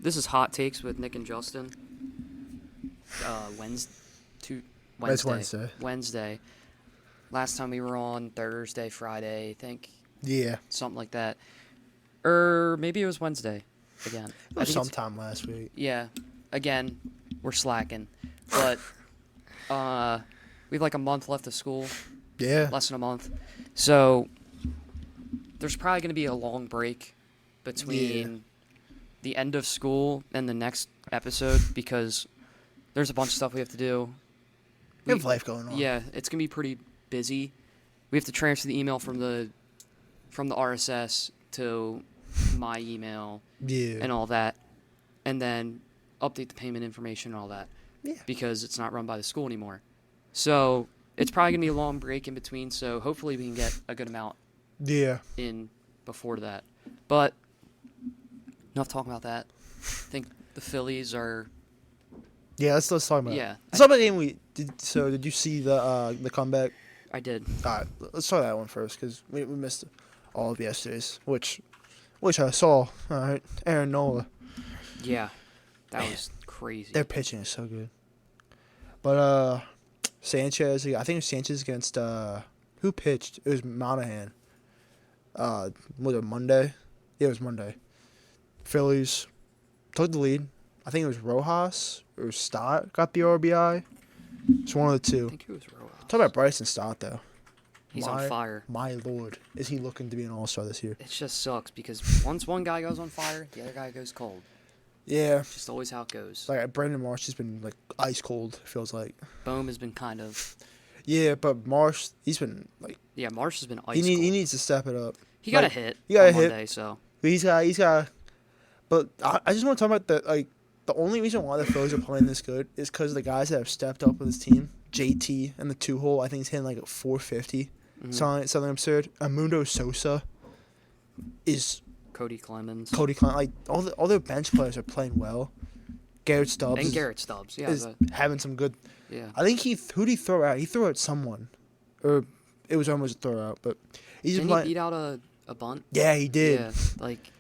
This is Hot Takes with Nick and Justin. Wednesday. It's Wednesday. Wednesday. Last time we were on Thursday, Friday, I think. Yeah. Something like that. Or maybe it was Wednesday again. It was sometime last week. Yeah. Again, we're slacking. But we have like a month left of school. Yeah. Less than a month. So there's probably going to be a long break between the end of school and the next episode because there's a bunch of stuff we have to do. We have life going on. Yeah, it's going to be pretty busy. We have to transfer the email from the RSS to my email and all that, and then update the payment information and all that because it's not run by the school anymore. So it's probably going to be a long break in between, so hopefully we can get a good amount in before that. But enough talking about that. I think the Phillies are... Yeah, let's talk about it. Yeah. Let's talk about the game we did. So did you see the comeback? I did. All right, let's talk that one first because we missed all of yesterday's, which I saw. All right, Aaron Nola. Yeah, that was crazy. Their pitching is so good. But Sanchez, I think it was Sanchez against who pitched? It was Monahan. Was it Monday? Yeah, it was Monday. Phillies took the lead. I think it was Rojas or Stott got the RBI. It's one of the two. I think it was Rojas. Talk about Bryson Stott, though. He's on fire. My lord. Is he looking to be an all-star this year? It just sucks because once one guy goes on fire, the other guy goes cold. Yeah. It's just always how it goes. Like, Brandon Marsh has been, like, ice cold, feels like. Bohm has been kind of... Yeah, but Marsh, he's been, like... Yeah, Marsh has been ice cold. He needs to step it up. He got a hit on Monday, so... He's got... But I just want to talk about the only reason why the Phillies are playing this good is because the guys that have stepped up with his team, JT and the 2-hole, I think he's hitting like a 450. Something absurd. Amundo Sosa is... Cody Clemens. Like, all their bench players are playing well. Garrett Stubbs. Is having some good... Yeah. I think who did he throw out? He threw out someone. Or it was almost a throw out, but... Didn't he beat out a bunt? Yeah, he did. Yeah, like...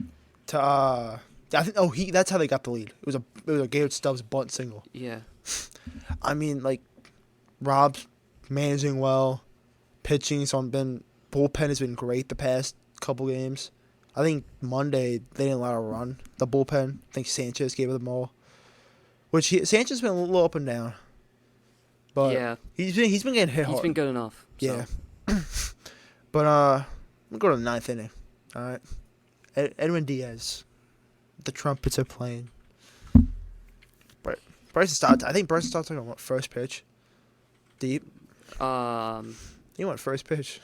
I think that's how they got the lead. It was a Garrett Stubbs bunt single. Yeah. I mean, like, Rob's managing well, pitching bullpen has been great the past couple games. I think Monday they didn't allow a run. The bullpen, I think Sanchez gave them all. Sanchez has been a little up and down. But yeah. he's been getting hit hard. He's been good enough. So. Yeah. But we'll go to the ninth inning. All right. Edwin Diaz. The trumpets are playing. Bryson Stott. I think Bryson Stott took on first pitch. Deep. He went first pitch.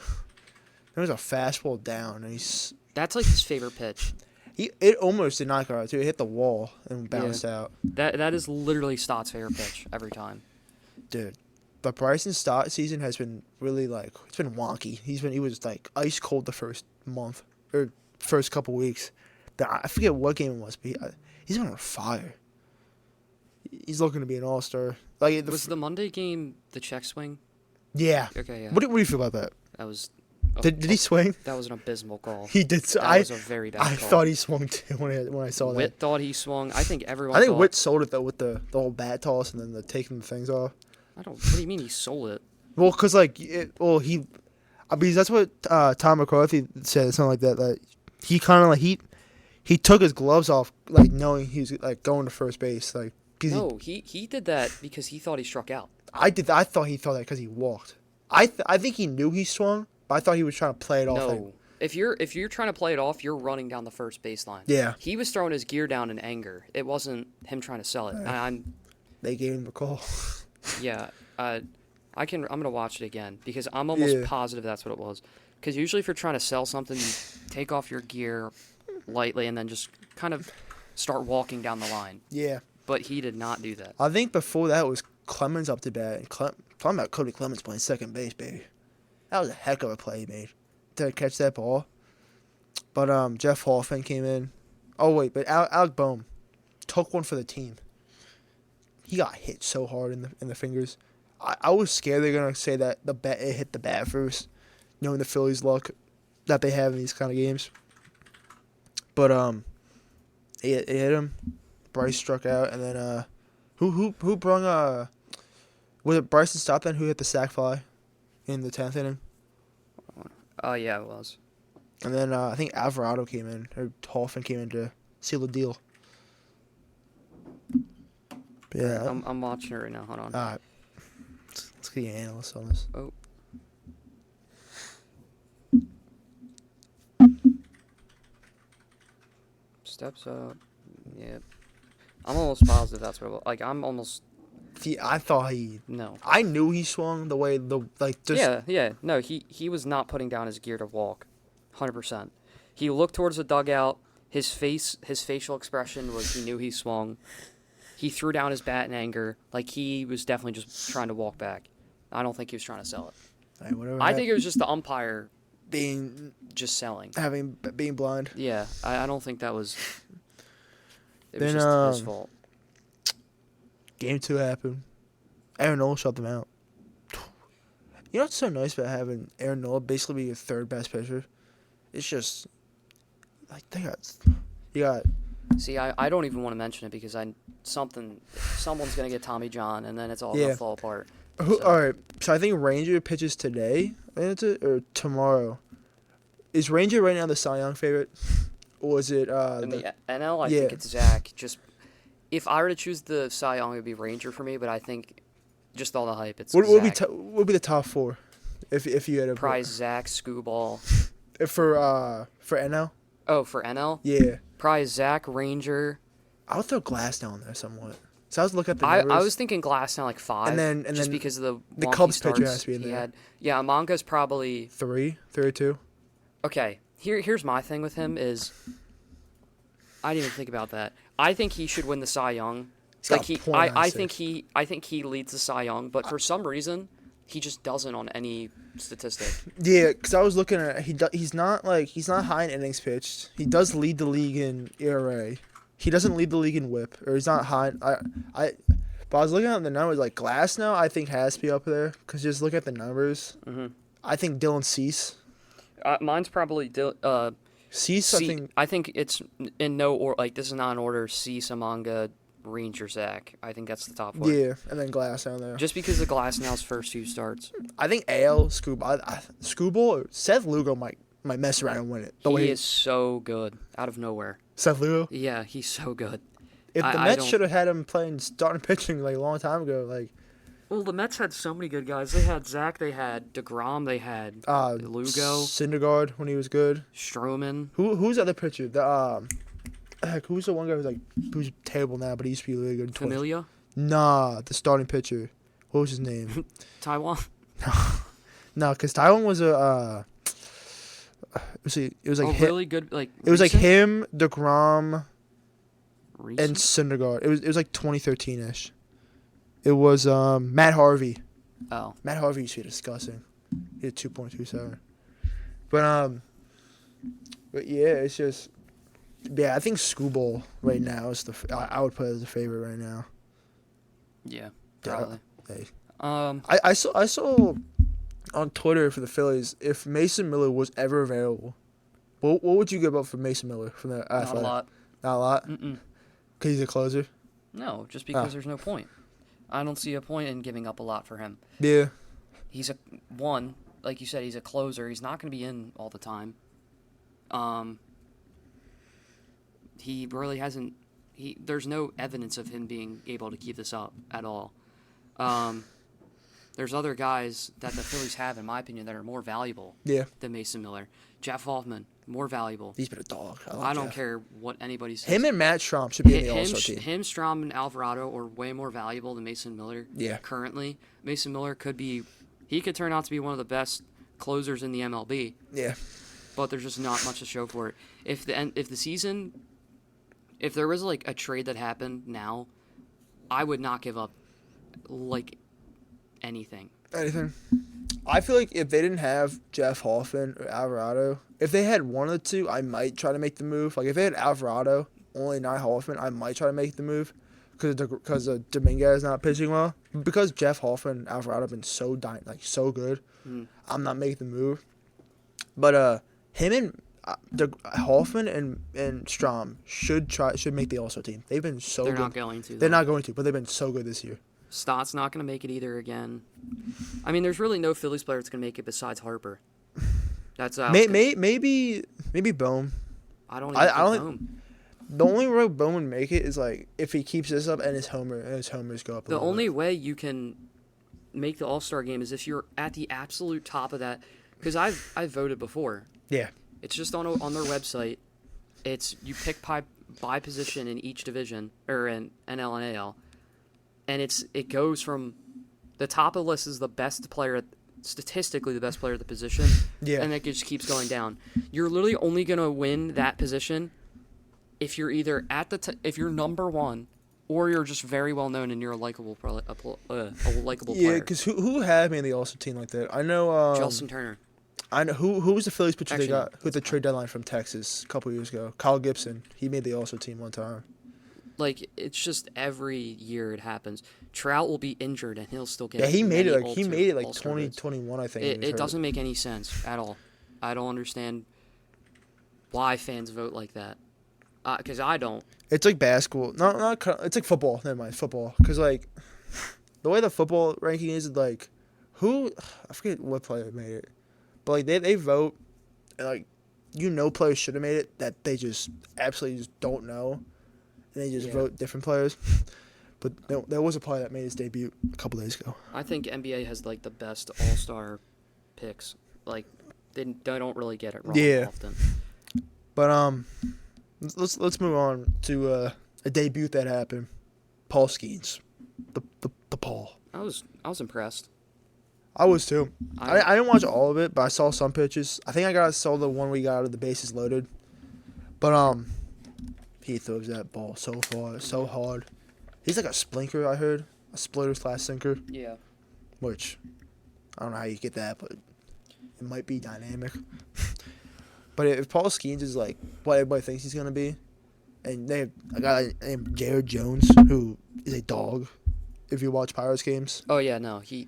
There was a fastball down, and that's like his favorite pitch. It almost did not go out too. It hit the wall and bounced out. That is literally Stott's favorite pitch every time. Dude, the Bryson Stott season has been really it's been wonky. He was like ice cold the first month or first couple weeks. I forget what game it was, but he's been on fire. He's looking to be an all-star. Was the Monday game the check swing? Yeah. Okay, yeah. What do you feel about that? That was... Did he swing? That was an abysmal call. He did. That was a very bad call. I thought he swung too when I saw that. Witt thought he swung. I think everyone I think Witt sold it, though, with the whole bat toss and then the taking the things off. What do you mean he sold it? Well, because, because that's what Tom McCarthy said, something like that he kind of, he took his gloves off, knowing he was, going to first base, No, he did that because he thought he struck out. I thought he thought that because he walked. I think he knew he swung, but I thought he was trying to play it off. No, if you're trying to play it off, you're running down the first baseline. Yeah. He was throwing his gear down in anger. It wasn't him trying to sell it. They gave him a call. Yeah, I'm gonna watch it again because I'm almost positive that's what it was. Because usually if you're trying to sell something, you take off your gear lightly and then just kind of start walking down the line. Yeah. But he did not do that. I think before that was Clemens up to bat. And talking about Cody Clemens playing second base, baby. That was a heck of a play he made to catch that ball. But Jeff Hoffman came in. Oh, wait, but Alec Boehm took one for the team. He got hit so hard in the fingers. I was scared they're going to say that it hit the bat first, knowing the Phillies' luck that they have in these kind of games. But it hit him. Bryce struck out, and then who brung was it Bryson Stott then who hit the sac fly in the 10th inning? Oh yeah, it was. And then I think Alvarado came in, or Hoffman came in to seal the deal. But yeah, I'm watching it right now. Hold on. all right. Let's get your analyst on this. Oh. Steps up. Yep. I'm almost positive that's what it was. Like, I'm almost... See, I thought No. I knew he swung the way Yeah. No, he was not putting down his gear to walk. 100%. He looked towards the dugout. His facial expression was he knew he swung. He threw down his bat in anger. Like, he was definitely just trying to walk back. I don't think he was trying to sell it. Right, whatever. I think it was just the umpire being just selling. being blind. Yeah, I don't think that was... It Then, was just his fault. Game 2 happened. Aaron Nola shut them out. You know what's so nice about having Aaron Nola basically be your third best pitcher? It's just like you got. See, I don't even want to mention it because someone's gonna get Tommy John and then it's all gonna fall apart. All right, so I think Ranger pitches today, or tomorrow. Is Ranger right now the Cy Young favorite, or is it in the NL? I think it's Zach. Just if I were to choose the Cy Young, it would be Ranger for me. But I think just all the hype, it's what would be the top four, if you had a Prize, Zach, Scooball. For NL. Oh, for NL. Yeah. Prize, Zach, Ranger. I would throw Glass down there somewhat. So I was looking at the numbers. I was thinking Glass now like 5, and just then because of the Cubs starts pitcher has to be in there. Yeah, Manga's probably 3 or 2. Okay, here's my thing with him is I didn't even think about that. I think he should win the Cy Young. I think he leads the Cy Young, but for some reason he just doesn't on any statistic. Yeah, because I was looking at he's not high in innings pitched. He does lead the league in ERA. He doesn't lead the league in WHIP, or he's not high. But I was looking at the numbers. Like Glass now, I think has to be up there because just look at the numbers. Mm-hmm. I think Dylan Cease. Mine's probably Cease. I think it's in no order. Like this is not in order. Cease, Amanga, Ranger, Zach. I think that's the top one. Yeah, and then Glass down there. Just because of Glass now's first 2 starts. I think Scooball, Seth Lugo might mess around and win it. He is so good out of nowhere. Seth Lugo? Yeah, he's so good. If the Mets should have had him starting pitching like a long time ago, like. Well, the Mets had so many good guys. They had Zach, they had DeGrom, they had Lugo, Syndergaard when he was good, Stroman. Who's the other pitcher? Who's the one guy who's terrible now, but he used to be really good? Familia? Nah, the starting pitcher. What was his name? Taiwan. No, because Taiwan was a. It was like really good like. It was like him, DeGrom, recent? and Syndergaard. It was like 2013-ish. It was Matt Harvey. Oh. Matt Harvey used to be disgusting. He had 2.27. But yeah, it's just. Yeah, I think Scooball right now is I would put it as a favorite right now. Yeah, probably. Hey. I saw on Twitter for the Phillies if Mason Miller was ever available. What would you give up for Mason Miller from the Athletic? Not a lot. Not a lot? Mm-mm. Because he's a closer? No, just because there's no point. I don't see a point in giving up a lot for him. Yeah. He's like you said, he's a closer. He's not going to be in all the time. He really hasn't. There's no evidence of him being able to keep this up at all. There's other guys that the Phillies have, in my opinion, that are more valuable than Mason Miller. Jeff Hoffman, more valuable. He's been a dog. I don't care what anybody says. Him and Matt Strom should be in the All-Star team. Him, Strom, and Alvarado are way more valuable than Mason Miller. Yeah. Currently, Mason Miller could turn out to be one of the best closers in the MLB. Yeah. But there's just not much to show for it. If there was like a trade that happened now, I would not give up like anything. I feel like if they didn't have Jeff Hoffman or Alvarado, if they had one of the two, I might try to make the move. Like if they had Alvarado, only not Hoffman, I might try to make the move because Dominguez is not pitching well. Because Jeff Hoffman and Alvarado have been so good, I'm not making the move. But Hoffman and Strom should make the All-Star team. They've been so They're good. not going to. They're not going to, but they've been so good this year. Stott's not going to make it either again. I mean, there's really no Phillies player that's going to make it besides Harper. That's maybe Bohm. I don't even think Bohm. The only way Bohm would make it is like if he keeps this up and his homers go up. The only way you can make the All-Star game is if you're at the absolute top of that. Because I've voted before. Yeah. It's just on their website. It's you pick by position in each division or in NL and AL, and it goes from the top of the list is the best player, statistically the best player at the position. Yeah. And it just keeps going down. You're literally only gonna win that position if you're either at if you're number one, or you're just very well known and you're a likable player. Yeah, because who had made the All-Star team like that? I know. Justin Turner. I know who was the Phillies pitcher they got with the trade deadline from Texas a couple years ago. Kyle Gibson. He made the All-Star team one time. Like it's just every year it happens. Trout will be injured and he'll still get. Yeah, he made it like 2021, I think. It doesn't make any sense at all. I don't understand why fans vote like that. Because I don't. It's like basketball. It's like football. Never mind, football. Because like the way the football ranking is, like I forget what player made it, but like they vote, and like players should have made it that they just absolutely just don't know, and they just vote different players. But there was a player that made his debut a couple days ago. I think NBA has like the best All-Star picks. Like they don't really get it wrong often. But let's move on to a debut that happened. Paul Skeens, the Paul. I was impressed. I was too. I didn't watch all of it, but I saw some pitches. I think I saw the one we got out of the bases loaded. But he throws that ball so far, so hard. He's like a splinker, I heard. A splitter/sinker. Yeah. Which, I don't know how you get that, but it might be dynamic. But if Paul Skeens is like what everybody thinks he's going to be, and they have a guy named Jared Jones, who is a dog, if you watch Pirates games. Oh, yeah, no. He's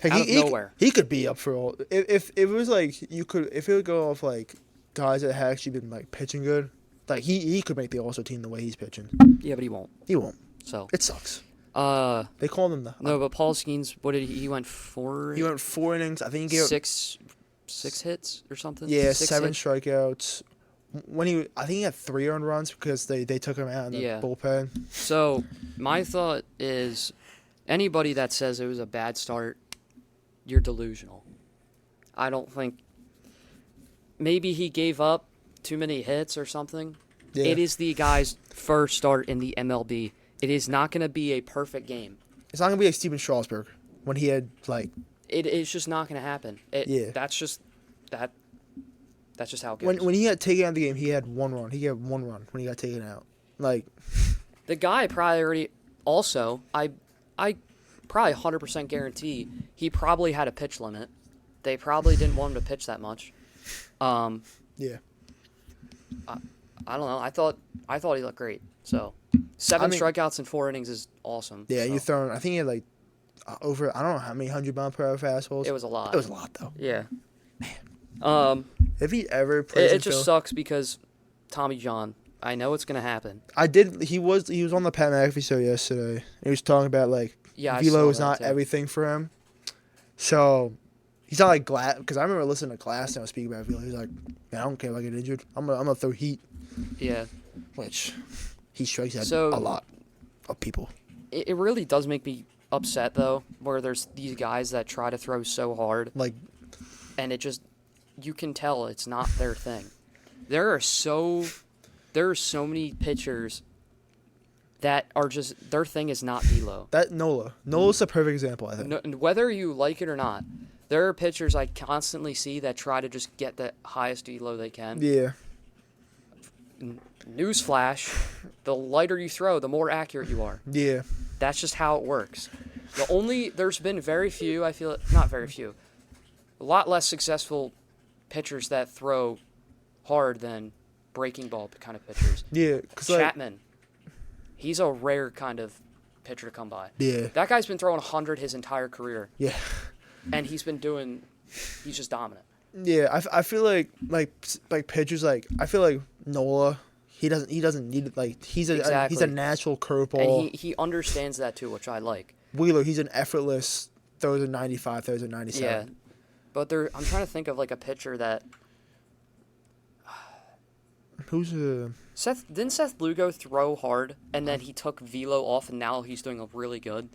out of nowhere. He could be up for all. If it was like, if it would go off like guys that had actually been like pitching good, like he could make the All-Star team the way he's pitching. Yeah, but he won't. He won't. So it sucks. They call him the. No, but Paul Skeens, what did he went 4? He went 4 innings. I think he gave six hits or something. Yeah, 7 strikeouts. I think he had 3 earned runs because they took him out in the bullpen. So my thought is, anybody that says it was a bad start, you're delusional. I don't think. Maybe he gave up too many hits or something. Yeah. It is the guy's first start in the MLB. It is not going to be a perfect game. It's not going to be like Steven Strasburg when he had like. It's just not going to happen. That's just how it goes. When he got taken out of the game, he had 1 run. He had 1 run when he got taken out. Like the guy probably already. Also, I probably 100% guarantee he probably had a pitch limit. They probably didn't want him to pitch that much. Yeah. I don't know. I thought he looked great. So 7 strikeouts in 4 innings is awesome. Yeah, so. you throwing. I think he had like over. I don't know how many 100-mile-per-hour fastballs. It was a lot. It was a lot though. Yeah. Man. If he ever plays, it just sucks because Tommy John. I know it's gonna happen. He was on the Pat McAfee show yesterday. He was talking about like velo is not everything for him. So he's not like Glass, because I remember listening to Glass now speak about velo. He's like, man, I don't care if I get injured. I'm gonna throw heat. Yeah. Which he strikes out a lot of people. It really does make me upset though, where there's these guys that try to throw so hard, like, and it just you can tell it's not their thing. There are so many pitchers that are just their thing is not velo. Nola's a perfect example, I think. No, whether you like it or not, there are pitchers I constantly see that try to just get the highest velo they can. Yeah. Newsflash, the lighter you throw, the more accurate you are. Yeah. That's just how it works. There's been very few, I feel, not very few, a lot less successful pitchers that throw hard than breaking ball kind of pitchers. Yeah. Chapman, he's a rare kind of pitcher to come by. Yeah. That guy's been throwing 100 his entire career. Yeah. And he's just dominant. Yeah, I feel like pitchers like I feel like Nola. He doesn't need it. Like he's a natural curveball. And he understands that too, which I like. Wheeler, he's an effortless throws a 95, throws a 97. Yeah, but I'm trying to think of like a pitcher that. Who's Didn't Seth Lugo throw hard and then he took velo off and now he's doing really good?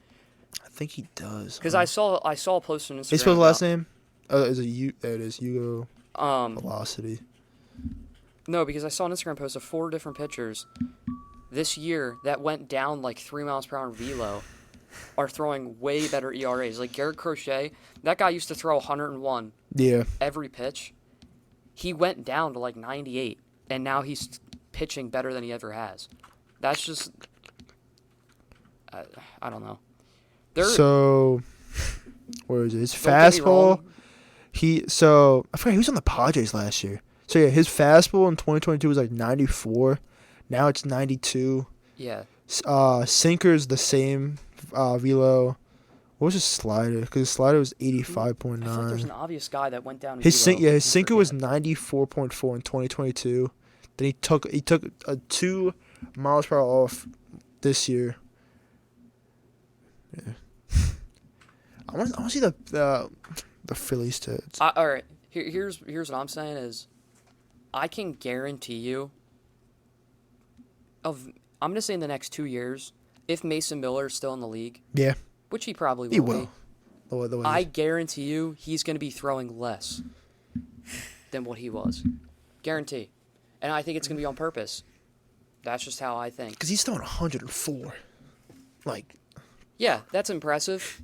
I think he does. Because I saw a post on Instagram. He spelled the last name. Oh, is it you? There it is. Hugo. Velocity. No, because I saw an Instagram post of 4 different pitchers this year that went down like 3 miles per hour velo are throwing way better ERAs. Like Garrett Crochet, that guy used to throw 101. Yeah. Every pitch. He went down to like 98, and now he's pitching better than he ever has. That's just, I don't know. So, where is it? His fastball. I forgot he was on the Padres last year. So yeah, his fastball in 2022 was like 94. Now it's 92. Yeah. Sinker's the same velo. What was his slider? Because his slider was 85.9. I think there's an obvious guy that went down. His sinker was 94.4 in 2022. Then he took a 2 miles per hour off this year. Yeah. I want to see the Phillies tits. All right. Here's what I'm saying is, I can guarantee you. I'm gonna say in the next 2 years, if Mason Miller is still in the league. Yeah. Which he probably will. He will. Be. I guarantee you, he's gonna be throwing less than what he was. Guarantee. And I think it's gonna be on purpose. That's just how I think. Because he's throwing 104. Like. Yeah, that's impressive.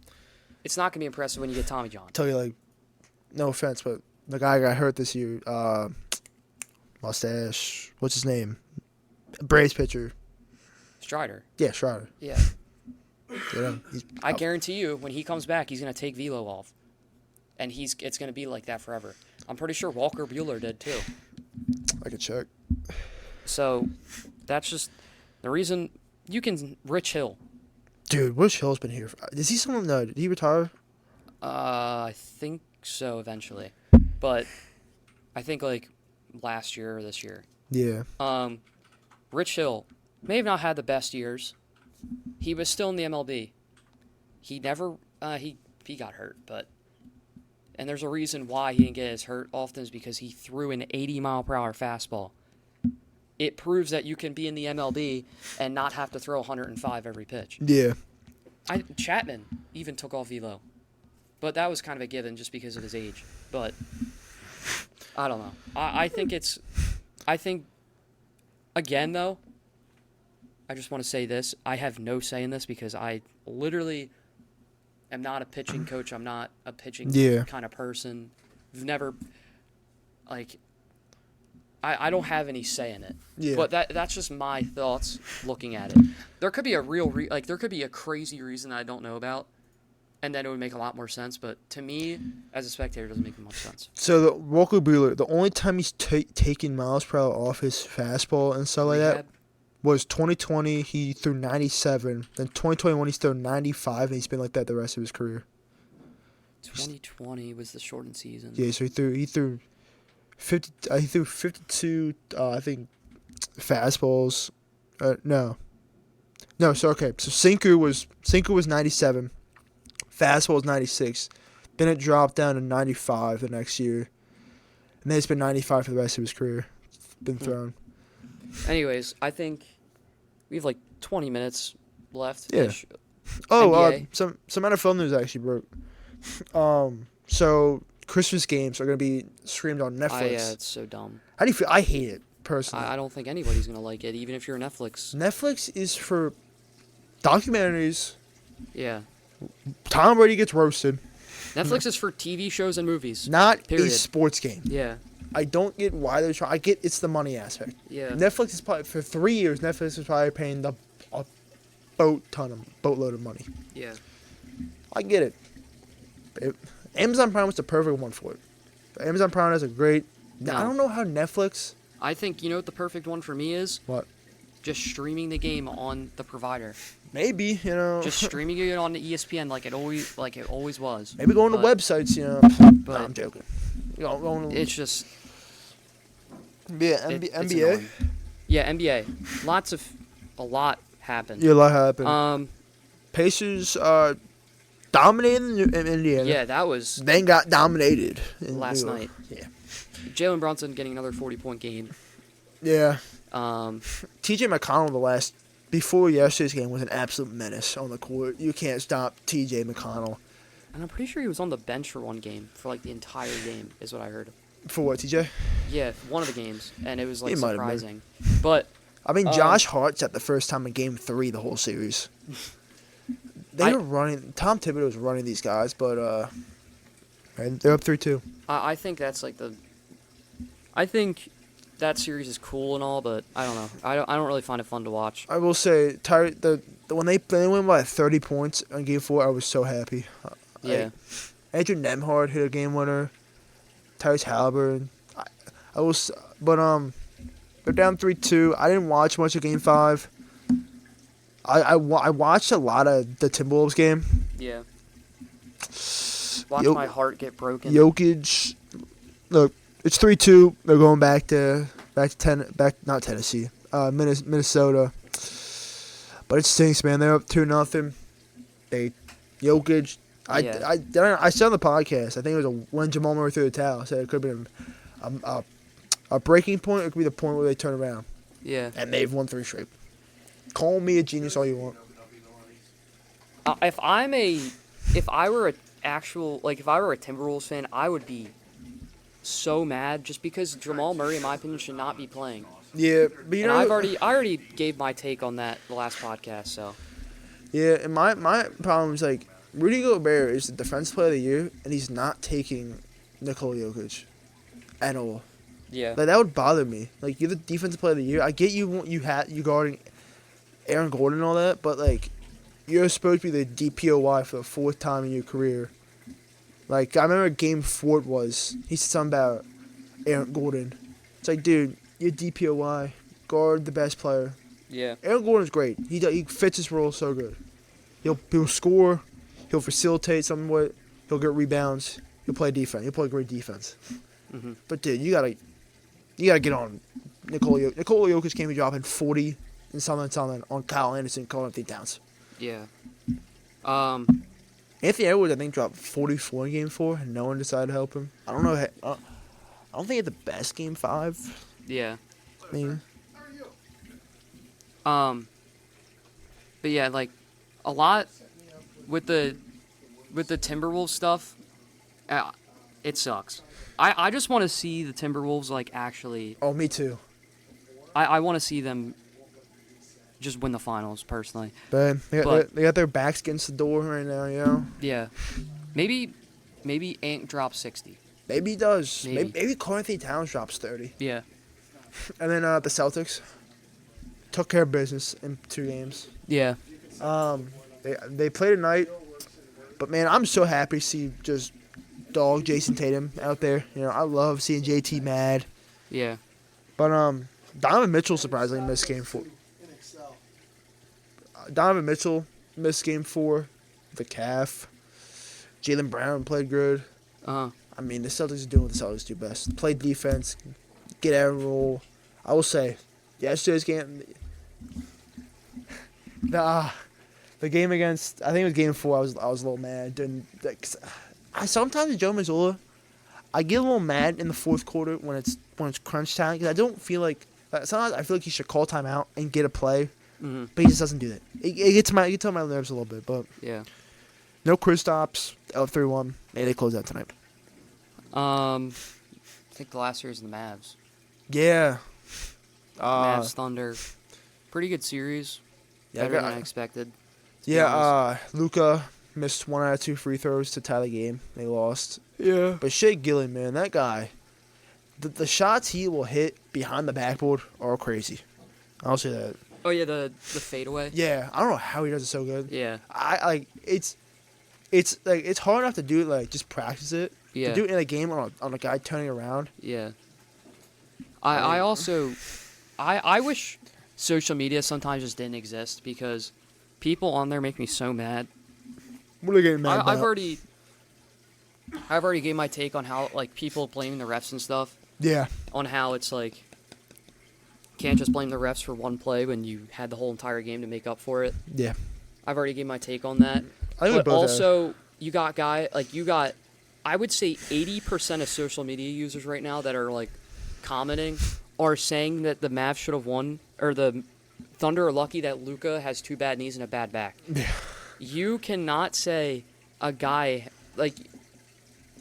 It's not gonna be impressive when you get Tommy John. Tell you, like, no offense, but the guy got hurt this year. Mustache. What's his name? Braves pitcher. Strider. Yeah, Strider. Yeah. I guarantee you, when he comes back, he's gonna take velo off, and it's gonna be like that forever. I'm pretty sure Walker Buehler did too. I could check. So, that's just the reason. Rich Hill. Dude, Rich Hill's been here. Is he someone? No, did he retire? I think so eventually, but I think like last year or this year. Yeah. Rich Hill may have not had the best years. He was still in the MLB. He never he got hurt, and there's a reason why he didn't get as hurt often is because he threw an 80-mile-per-hour fastball. It proves that you can be in the MLB and not have to throw 105 every pitch. Yeah. Chapman even took off velo, but that was kind of a given just because of his age. But I don't know. I think again though, I just want to say this. I have no say in this because I literally am not a pitching coach. I'm not a pitching kind of person. I've never, I don't have any say in it. Yeah. But that's just my thoughts looking at it. There could be a there could be a crazy reason I don't know about, and then it would make a lot more sense. But to me, as a spectator, it doesn't make much sense. So the Walker Buehler, the only time he's taken miles per hour off his fastball and stuff like that was 2020. He threw 97. Then 2021 he's thrown 95, and he's been like that the rest of his career. 2020 was the shortened season. Yeah, so he threw 50. He threw 52. I think fastballs. No. So okay. So sinker was 97. Fastball was 96. Then it dropped down to 95 the next year, and then it's been 95 for the rest of his career. It's been thrown. Anyways, I think we have like 20 minutes left. Yeah. Some NFL news actually broke. So Christmas games are gonna be streamed on Netflix. Yeah, it's so dumb. How do you feel? I hate it personally. I don't think anybody's gonna like it, even if you're Netflix. Netflix is for documentaries. Yeah. Tom Brady gets roasted. Netflix is for TV shows and movies. Not period. a sports game. Yeah. I don't get why they're trying. I get it's the money aspect. Yeah. Netflix is probably for 3 years. Netflix is probably paying a boatload of money. Yeah. I get it. Amazon Prime was the perfect one for it. Amazon Prime has a great. No. I don't know how Netflix. I think you know what the perfect one for me is. What? Just streaming the game on the provider. Maybe, you know. Just streaming it on the ESPN like it always was. Maybe going to websites, you know. But no, I'm joking. It's just yeah. it's NBA. annoying. Yeah, NBA. A lot happened. Yeah, a lot happened. Pacers dominated in Indiana. Yeah, that was. Then got dominated last night. Yeah. Jalen Brunson getting another 40-point game. Yeah. T.J. McConnell before yesterday's game was an absolute menace on the court. You can't stop T.J. McConnell. And I'm pretty sure he was on the bench for one game, for like the entire game, is what I heard. For what, T.J.? Yeah, one of the games, and it was like He might have surprising. But I mean, Josh Hart's at the first time in Game 3 the whole series. They were running. Tom Thibodeau was running these guys, but they're up 3-2. I think that's like I think that series is cool and all, but I don't know. I don't really find it fun to watch. I will say, when they win by 30 points in Game 4, I was so happy. Yeah. Andrew Nemhard hit a game winner. Tyrese Halliburton. But they're down 3-2. I didn't watch much of Game 5. I watched a lot of the Timberwolves game. Yeah. Watch my heart get broken. Jokic. Look, it's 3-2. They're going back to not Tennessee, Minnesota. But it stinks, man. They're up 2-0. Jokic. I said on the podcast, I think it was when Jamal Murray threw the towel. I said it could have been a breaking point. It could be the point where they turn around. Yeah. And they've won 3 straight. Call me a genius all you want. If I were a Timberwolves fan, I would be so mad just because Jamal Murray, in my opinion, should not be playing. Yeah, but I already gave my take on that the last podcast. So. Yeah, and my problem is like Rudy Gobert is the defensive player of the year, and he's not taking Nikola Jokic at all. Yeah. Like, that would bother me. Like, you're the defensive player of the year. I get you guarding Aaron Gordon and all that, but like, you're supposed to be the DPOY for the 4th time in your career. Like, I remember Game 4 he said something about Aaron Gordon. It's like, dude, you're DPOY. Guard the best player. Yeah. Aaron Gordon's great. He fits his role so good. He'll score. He'll facilitate somewhat. He'll get rebounds. He'll play defense. He'll play great defense. Mm-hmm. But dude, you gotta get on Nikola Jokic. Nikola Jokic can't be dropping 40 and something on Kyle Anderson, calling Anthony Towns. Yeah. Anthony Edwards, I think, dropped 44 in Game 4, and no one decided to help him. I don't know. I don't think he had the best Game 5. Yeah. I mean, but yeah, like a lot with the Timberwolves stuff, it sucks. I just want to see the Timberwolves like actually. Oh, me too. I want to see them just win the finals personally. But they got their backs against the door right now, you know. Yeah, maybe Ant drops 60. Maybe he does. Maybe Karl Anthony Towns drops 30. Yeah. And then the Celtics took care of business in 2 games. Yeah. They played tonight, but man, I'm so happy to see just dog Jason Tatum out there. You know, I love seeing JT mad. Yeah. But Donovan Mitchell surprisingly missed Game 4. Donovan Mitchell missed Game 4, the calf. Jaylen Brown played good. Uh-huh. I mean, the Celtics are doing what the Celtics do best: play defense, get out and roll. I will say, yesterday's game, the game against, I think it was Game 4. I was a little mad. Sometimes with Joe Mazzulla, I get a little mad in the 4th quarter when it's crunch time, because I don't feel like sometimes I feel like he should call timeout and get a play, but he just doesn't do that. It gets on my nerves a little bit, but yeah. No Kristaps, up 3-1. Maybe they close out tonight. I think the last series is the Mavs. Yeah. Mavs Thunder, pretty good series. Yeah, Better than I expected. Yeah, Luka missed 1 out of 2 free throws to tie the game. They lost. Yeah. But Shea Gillen, man, that guy, the shots he will hit behind the backboard are crazy. I'll say that. Oh yeah, the fadeaway. Yeah, I don't know how he does it so good. Yeah. It's like it's hard enough to do it, like just practice it. Yeah. To do it in a game on a guy turning around. Yeah. I also wish social media sometimes just didn't exist, because people on there make me so mad. What are they getting mad about? I've already I've already gave my take on how like people blaming the refs and stuff. Yeah. On how it's like can't just blame the refs for one play when you had the whole entire game to make up for it. Yeah. I've already gave my take on that. I think but also, you got I would say 80% of social media users right now that are like commenting are saying that the Mavs should have won, or the Thunder are lucky that Luka has 2 bad knees and a bad back. Yeah. You cannot say a guy like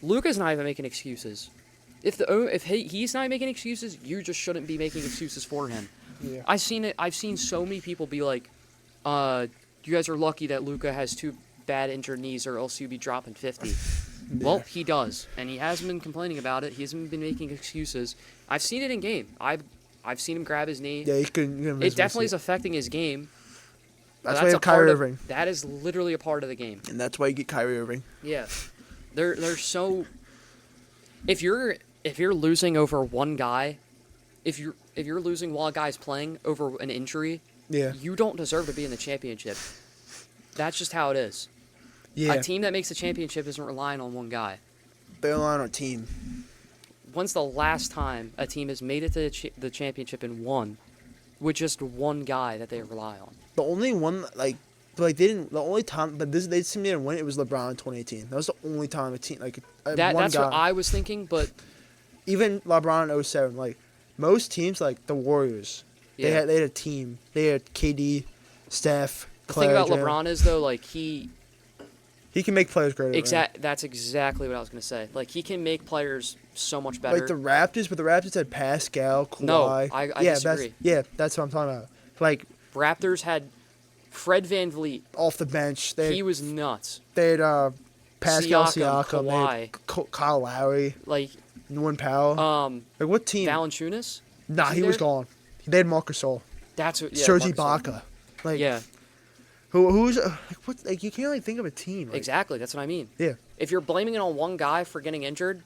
Luka's not even making excuses. If he's not making excuses, you just shouldn't be making excuses for him. Yeah. I've seen so many people be like, you guys are lucky that Luka has 2 bad injured knees, or else you'd be dropping 50. Yeah. Well, he does, and he hasn't been complaining about it. He hasn't been making excuses. I've seen it in game. I've seen him grab his knee. Yeah, he couldn't. It definitely is affecting his game. That's why you have Kyrie Irving. That is literally a part of the game. And that's why you get Kyrie Irving. Yeah, they're so. If you're losing over one guy, if you're losing while a guy's playing over an injury, yeah, you don't deserve to be in the championship. That's just how it is. Yeah. A team that makes the championship isn't relying on one guy. They're relying on a team. When's the last time a team has made it to the championship and won with just one guy that they rely on? The only one, they didn't. The only time, but they seemed to win. It was LeBron in 2018. That was the only time a team that's guy. what I was thinking. But even LeBron in 07, most teams, like the Warriors, yeah. they had a team. They had KD, Steph. The thing about LeBron is though, he can make players greater. That's exactly what I was gonna say. He can make players so much better. Like the Raptors, but the Raptors had Pascal, Kawhi. No, I disagree. That's what I'm talking about. Raptors had Fred VanVleet off the bench. He was nuts. They had Pascal Siakam, Kawhi, Kyle Lowry, Norman Powell. What team? Valanciunas? Nah, he was gone. They had Marc Gasol. That's what. Yeah, Serge Ibaka. Yeah. Who's you can't really think of a team. Exactly, that's what I mean. Yeah. If you're blaming it on one guy for getting injured,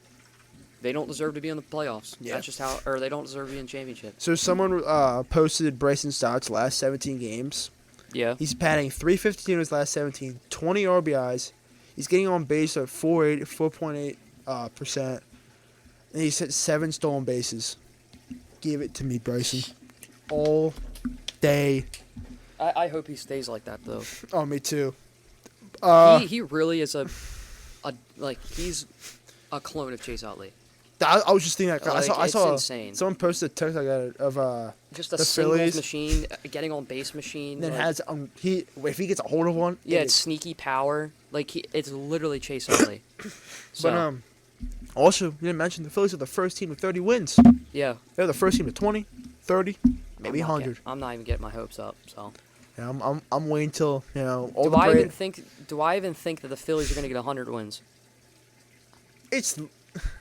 they don't deserve to be in the playoffs. Yeah. That's just how, or they don't deserve to be in championship. So someone posted Bryson Stott's last 17 games. Yeah. He's batting .352 in his last 17, 20 RBIs. He's getting on base at 4.8%. And he's hit 7 stolen bases. Give it to me, Bryson. All day. I hope he stays like that though. Oh, me too. He really is he's a clone of Chase Utley. I was just thinking that. I saw insane. Someone posted a text I got of just a the singles Phillies machine, getting on base machine. And then has if he gets a hold of one. Yeah, it's sneaky power. It's literally Chase Utley. So. But also you didn't mention the Phillies are the first team with 30 wins. Yeah. They're the first team with 20, 30, maybe 100. I'm not even getting my hopes up. So. Yeah, I'm waiting till all do the. I even think that the Phillies are going to get 100 wins?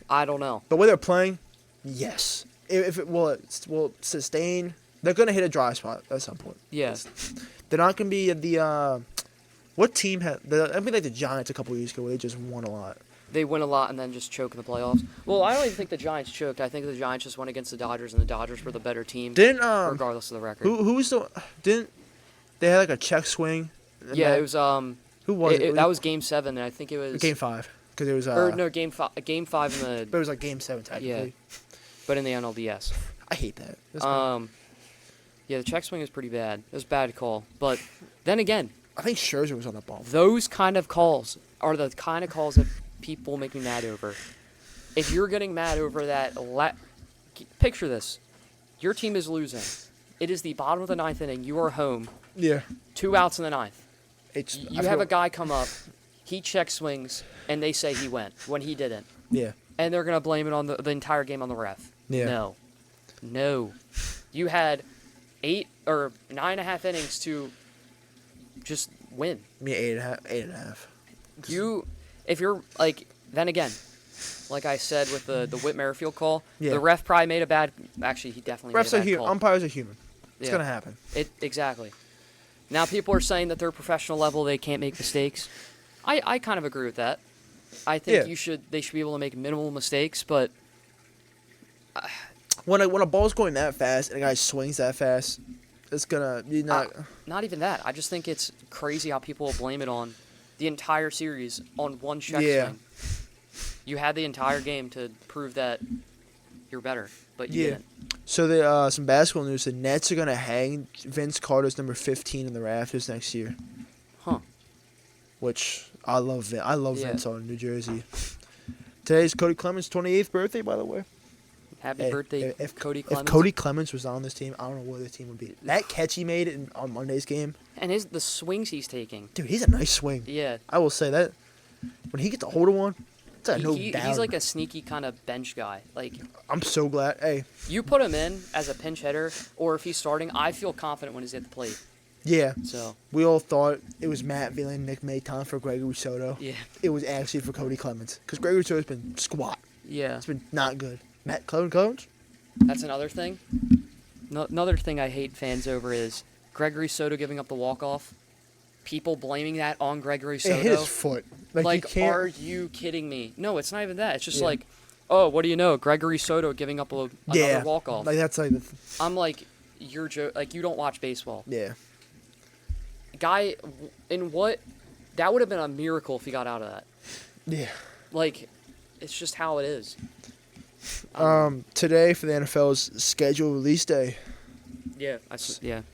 I don't know. The way they're playing, yes. If it will sustain, they're going to hit a dry spot at some point. Yeah. They're not going to be the. What team had? I mean, like the Giants a couple years ago, where they just won a lot. They win a lot and then just choke in the playoffs. Well, I don't even think the Giants choked. I think the Giants just went against the Dodgers, and the Dodgers were the better team. Regardless of the record. Who's the? Didn't they had a check swing? Yeah, it was Who was it? That was Game 7, and I think it was Game 5 because it was. Game 5 in the. But it was like Game 7 technically. Yeah, but in the NLDS. I hate that. Yeah, the check swing is pretty bad. It was a bad call, but then again, I think Scherzer was on the ball. Those kind of calls are the kind of calls that people make me mad over. If you're getting mad over that, picture this: your team is losing. It is the bottom of the 9th inning. You are home. Yeah. 2 outs in the 9th. You have a guy come up, he check swings, and they say he went when he didn't. Yeah. And they're going to blame it on the entire game on the ref. Yeah. No. You had 8 or 9.5 innings to just win. Yeah, 8.5. If you're, then again, like I said with the Whit Merrifield call, yeah. The ref probably made a bad, actually he definitely Refs made a bad call. Umpires are human. It's going to happen. Exactly. Now people are saying that they're professional level, they can't make mistakes. I kind of agree with that. I think they should be able to make minimal mistakes, but when a ball's going that fast and a guy swings that fast, it's gonna be not. Not even that. I just think it's crazy how people will blame it on the entire series on one check swing. You had the entire game to prove that you're better, but you didn't. So some basketball news: the Nets are gonna hang Vince Carter's number 15 in the rafters next year. Huh. Which I love. I love Vince on New Jersey. Today's Cody Clemens' 28th birthday, by the way. Happy birthday, Cody Clemens. If Cody Clemens was on this team, I don't know what the team would be. That catch he made on Monday's game. And the swings he's taking. Dude, he's a nice swing. Yeah. I will say that. When he gets a hold of one, it's a no doubt. He's like a sneaky kind of bench guy. Like, I'm so glad. Hey. You put him in as a pinch hitter, or if he's starting, I feel confident when he's at the plate. Yeah. So we all thought it was Matt Villain, Nick Maton for Gregory Soto. Yeah. It was actually for Cody Clemens. Because Gregory Soto's been squat. Yeah. It's been not good. Matt Clemens? That's another thing. Another thing I hate fans over is Gregory Soto giving up the walk-off. People blaming that on Gregory Soto. It hit his foot. Like are you kidding me? No, it's not even that. It's just like, oh, what do you know? Gregory Soto giving up another walk-off. Like that's like. I'm like, you're like you don't watch baseball. Yeah. Guy, that would have been a miracle if he got out of that. Yeah. Like, it's just how it is. Today for the NFL's scheduled release day. Yeah.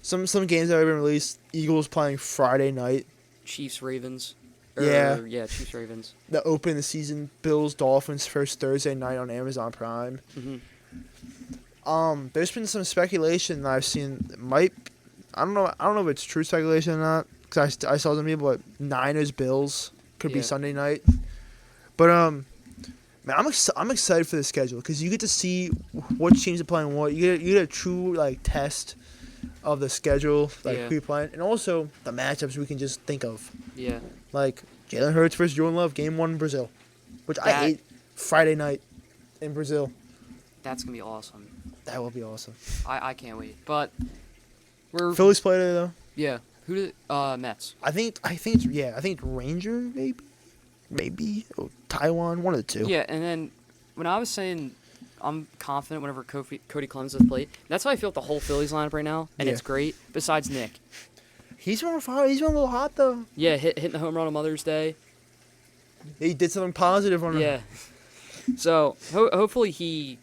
Some games that have been released. Eagles playing Friday night. Chiefs Ravens. Yeah, Chiefs Ravens. The open the season. Bills Dolphins first Thursday night on Amazon Prime. Mm-hmm. There's been some speculation that I've seen. I don't know if it's true speculation or not. Because I saw some people, but Niners Bills could be Sunday night. But man, I'm excited for the schedule because you get to see what teams are playing what. You get a true test of the schedule, who you're playing, and also the matchups we can just think of. Yeah. Like Jalen Hurts versus Jordan Love, Game 1 in Brazil, which I hate. Friday night in Brazil. That's gonna be awesome. That will be awesome. I can't wait. But Phillies play today though. Yeah. Who did Mets? I think it's Ranger maybe or Taiwan, one of the two. Yeah, and then when I was saying I'm confident whenever Cody Clemens has played, that's how I feel with the whole Phillies lineup right now, and it's great. Besides Nick, he's been on fire. He's been a little hot though. Yeah, hitting the home run on Mother's Day. He did something positive on him. Yeah. So hopefully he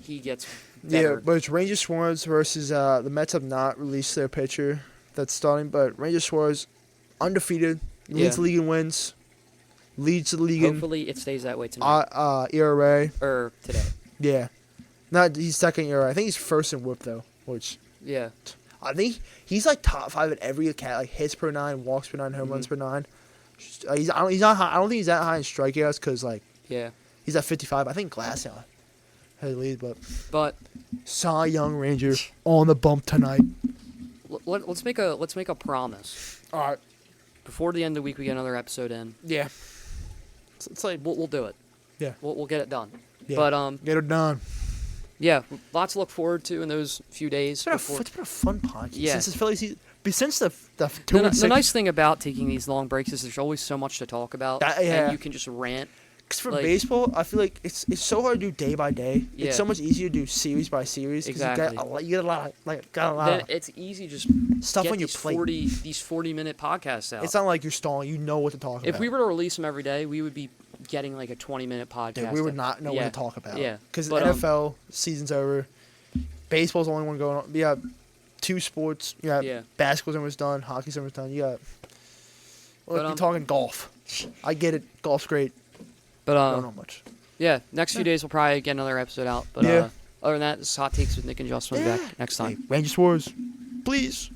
gets better. Yeah, but it's Ranger Suarez versus the Mets have not released their pitcher that's starting, but Ranger Suarez undefeated, leads the league in wins, leads the league Hopefully it stays that way tonight. ERA. Or today. Yeah. He's second ERA. I think he's first in WHIP though, which I think he's like top 5 at every cat, like hits per 9, walks per 9, home runs per 9. He's not high. I don't think he's that high in strikeouts because he's at 55. I think Glasnow has the lead, but Cy Young Ranger on the bump tonight. Let's make a promise. All right. Before the end of the week, we get another episode in. Yeah. It's like we'll do it. Yeah. We'll get it done. Yeah. But get it done. Yeah, lots to look forward to in those few days. It's been a fun podcast. Yeah. Since the Phillies season, since the the nice thing about taking these long breaks is there's always so much to talk about, and you can just rant. Because for baseball, I feel like it's so hard to do day by day. Yeah. It's so much easier to do series by series. Exactly. You get a lot Then it's easy just stuff get on your plate. These 40-minute podcasts out. It's not like you're stalling. You know what to talk about. If we were to release them every day, we would be getting like a 20-minute podcast. Dude, we would not know what to talk about. Yeah. Because the NFL season's over. Baseball's the only one going on. We got 2 sports. You got basketball's almost done. Hockey's almost done. You got... you're talking golf. I get it. Golf's great. But I don't know much. Yeah, next few days we'll probably get another episode out. But other than that, this is Hot Takes with Nick and Joss. We'll be back next time. Hey, Ranger Wars, please.